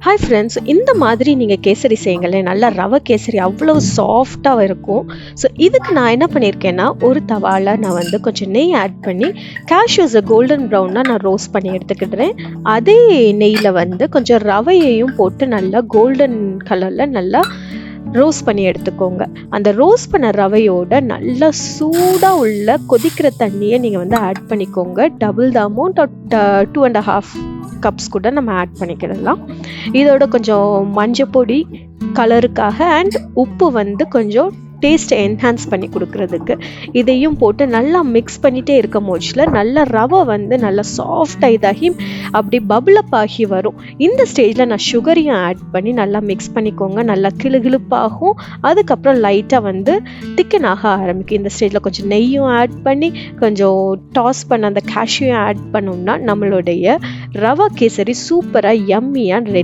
Hi friends, இந்த மாதிரி நீங்கள் கேசரி செய்யுங்களேன். நல்லா ரவை கேசரி அவ்வளோ சாஃப்டாக இருக்கும். ஸோ இதுக்கு நான் என்ன பண்ணியிருக்கேன்னா, ஒரு தவால நான் வந்து கொஞ்சம் நெய் ஆட் பண்ணி கேஷ்யூஸை கோல்டன் ப்ரௌனாக நான் ரோஸ்ட் பண்ணி எடுத்துக்கிடுறேன். அதே நெய்யில் வந்து கொஞ்சம் ரவையையும் போட்டு நல்லா கோல்டன் கலரில் நல்லா ரோஸ்ட் பண்ணி எடுத்துக்கோங்க. அந்த ரோஸ்ட் பண்ண ரவையோட நல்லா சூடாக உள்ள கொதிக்கிற தண்ணியை நீங்கள் வந்து ஆட் பண்ணிக்கோங்க. Double the amount of 2.5 cups கூட நம்ம ஆட் பண்ணிக்கிடலாம். இதோட கொஞ்சம் மஞ்சள் பொடி கலருக்காக அண்ட் உப்பு வந்து கொஞ்சம் டேஸ்ட்டை என்ஹான்ஸ் பண்ணி கொடுக்கறதுக்கு இதையும் போட்டு நல்லா மிக்ஸ் பண்ணிகிட்டே இருக்க மோச்சில் நல்லா ரவை வந்து நல்லா சாஃப்டாக இதாகி அப்படி பபுளப் ஆகி வரும். இந்த ஸ்டேஜில் நான் சுகரையும் ஆட் பண்ணி நல்லா மிக்ஸ் பண்ணிக்கோங்க. நல்லா கிளுகிளுப்பாகும். அதுக்கப்புறம் லைட்டாக வந்து திக்கன் ஆக ஆரம்பிக்கும். இந்த ஸ்டேஜில் கொஞ்சம் நெய்யும் ஆட் பண்ணி கொஞ்சம் டாஸ் பண்ண அந்த கேஷ்யூயும் ஆட் பண்ணோம்னா நம்மளுடைய ரவா கேசரி சூப்பராக யம்மியாக ரெடி.